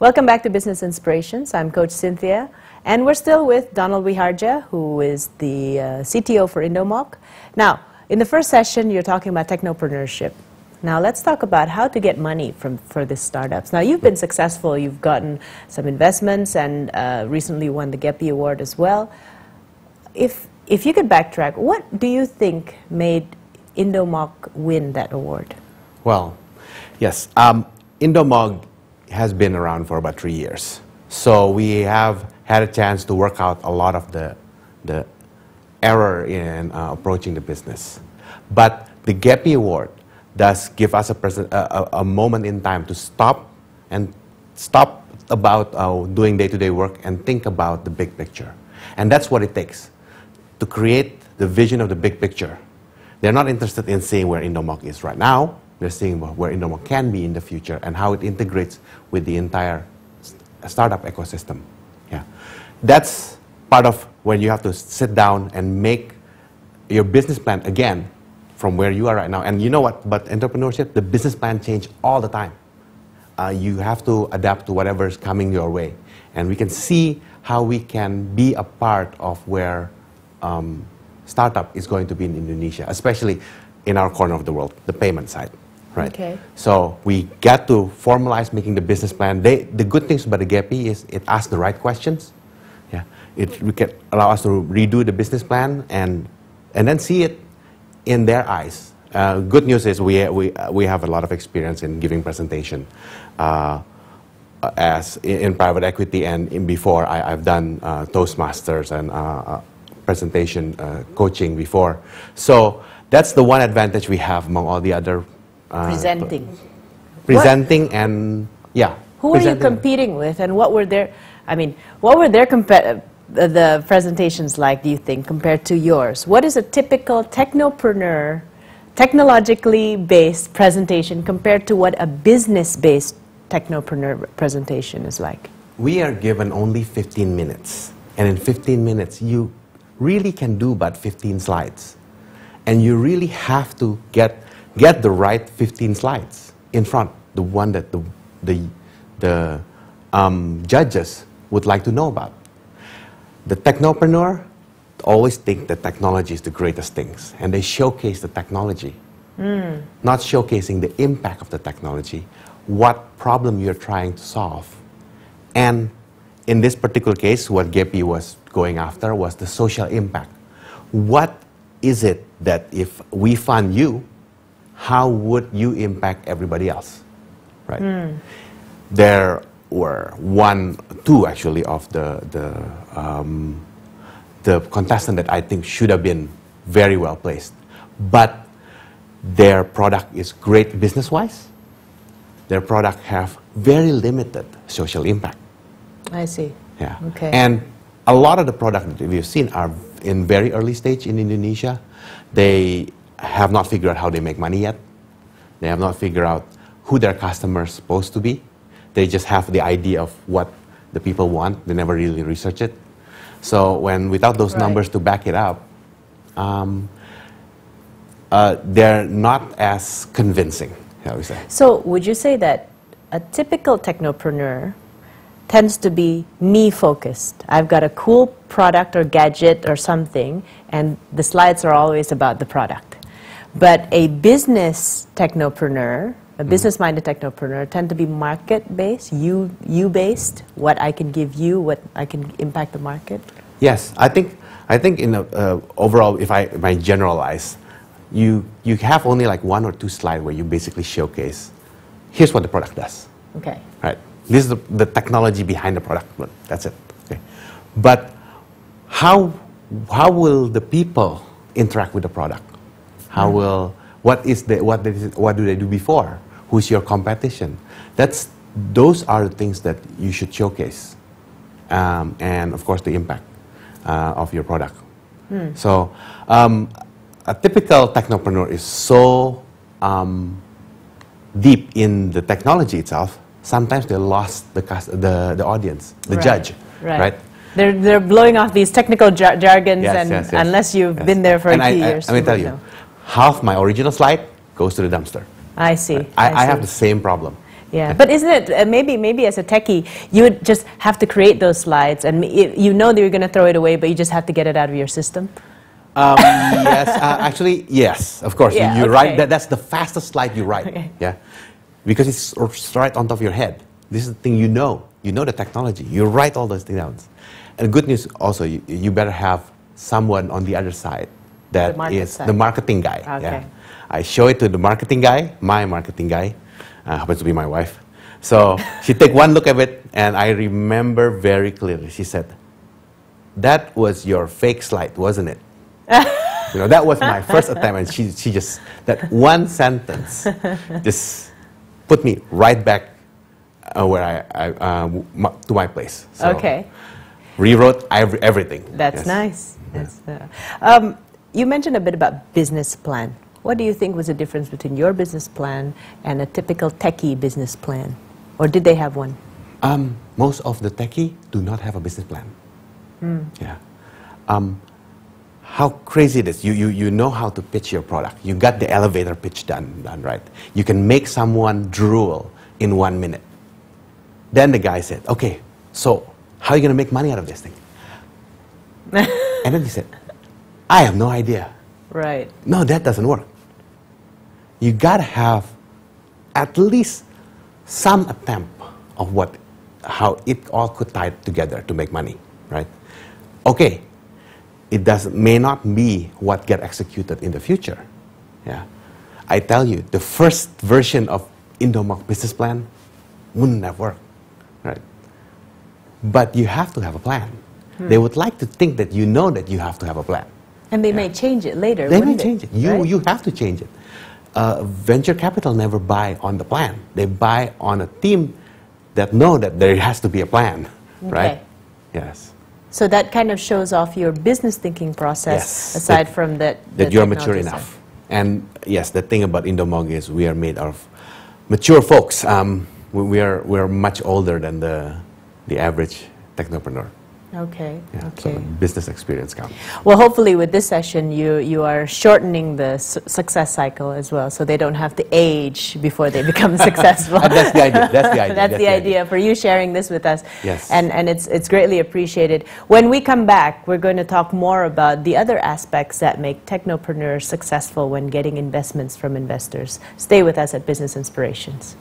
Welcome back to Business Inspirations. I'm Coach Cynthia, and we're still with Donald Wihardja, who is the CTO for INDOMOG. Now, in the first session, you're talking about technopreneurship. Now, let's talk about how to get money for these startups. Now, you've been successful. You've gotten some investments and recently won the GEPI Award as well. If you could backtrack, what do you think made INDOMOG win that award? Well, yes. INDOMOG has been around for about 3 years. So we have had a chance to work out a lot of the error in approaching the business. But the GEPI Award does give us a moment in time to stop about doing day-to-day work and think about the big picture. And that's what it takes to create the vision of the big picture. They're not interested in seeing where INDOMOG is right now. They're seeing where INDOMOG can be in the future and how it integrates with the entire startup ecosystem. Yeah. That's part of when you have to sit down and make your business plan again from where you are right now. And you know what, but entrepreneurship, the business plan changes all the time. You have to adapt to whatever is coming your way. And we can see how we can be a part of where startup is going to be in Indonesia, especially in our corner of the world, the payment side. Right. Okay. So we got to formalize making the business plan. The good things about the GEPI is it asks the right questions. Yeah. We can allow us to redo the business plan and then see it in their eyes. Good news is we have a lot of experience in giving presentation as in private equity, and before I've done Toastmasters and presentation coaching before. So that's the one advantage we have among all the other presenting and yeah. Who were you competing with, and what were their? I mean, what were their the presentations like? Do you think compared to yours? What is a typical technopreneur, technologically based presentation compared to what a business-based technopreneur presentation is like? We are given only 15 minutes, and in 15 minutes, you really can do about 15 slides, and you really have to get the right 15 slides in front, the one that the judges would like to know about. The technopreneur always think that technology is the greatest things, and they showcase the technology, not showcasing the impact of the technology, what problem you're trying to solve. And in this particular case, what GEPI was going after was the social impact. What is it that if we fund you, how would you impact everybody else, right? There were two actually of the contestant that I think should have been very well placed, but their product is great business-wise. Their product have very limited social impact. I see. Yeah. Okay. And a lot of the products that we've seen are in very early stage in Indonesia. They have not figured out how they make money yet. They have not figured out who their customers are supposed to be. They just have the idea of what the people want. They never really research it. So without those numbers to back it up, they're not as convincing, shall we say. So would you say that a typical technopreneur tends to be me-focused? I've got a cool product or gadget or something, and the slides are always about the product. But a business technopreneur, a business-minded technopreneur, tend to be market-based, you-based, what I can give you, what I can impact the market? Yes, I think in overall, if I generalize, you have only like 1 or 2 slides where you basically showcase, here's what the product does. Okay. Right. This is the technology behind the product. That's it. Okay. But how will the people interact with the product? What do they do before? Who's your competition? Those are the things that you should showcase, and of course the impact of your product. So a typical technopreneur is so deep in the technology itself. Sometimes they lost the audience, the judge, right? They're blowing off these technical jargons, unless you've been there for a few years. Let me tell you, half my original slide goes to the dumpster. I see. I have the same problem. Yeah, but isn't it, maybe as a techie, you would just have to create those slides, and you know that you're going to throw it away, but you just have to get it out of your system? Yes, actually, yes, of course. Yeah, you okay. write, that's the fastest slide you write, Okay. yeah? Because it's right on top of your head. This is the thing you know the technology, you write all those things down. And good news also, you better have someone on the other side that is the marketing guy. Okay. Yeah. I show it to the marketing guy, my marketing guy, happens to be my wife. So she take one look at it, and I remember very clearly. She said, "That was your fake slide, wasn't it?" You know, that was my first attempt, and she just, that one sentence just put me right back where to my place. So Okay. rewrote everything. That's Yes. nice. You mentioned a bit about business plan. What do you think was the difference between your business plan and a typical techie business plan? Or did they have one? Most of the techie do not have a business plan. Yeah. How crazy it is. You know how to pitch your product. You got the elevator pitch done right. You can make someone drool in 1 minute. Then the guy said, "Okay, so how are you going to make money out of this thing?" And then he said, "I have no idea." Right. No, that doesn't work. You got to have at least some attempt of how it all could tie together to make money, right? Okay, it may not be what get executed in the future. Yeah, I tell you, the first version of INDOMOG business plan wouldn't have worked, right? But you have to have a plan. They would like to think that you know that you have to have a plan. And they may change it later. They may wouldn't change it. Right? You have to change it. Venture capital never buy on the plan. They buy on a team that know that there has to be a plan, right? Yes. So that kind of shows off your business thinking process, Yes, aside from that you're mature technology enough. side. And yes, the thing about INDOMOG is we are made of mature folks. We're much older than the average technopreneur. Okay. Yeah, Okay. so business experience counts. Well, hopefully with this session, you are shortening the success cycle as well, so they don't have to age before they become successful. That's the idea. That's the idea. That's the idea for you sharing this with us. Yes. And it's greatly appreciated. When we come back, we're going to talk more about the other aspects that make technopreneurs successful when getting investments from investors. Stay with us at Business Inspirations.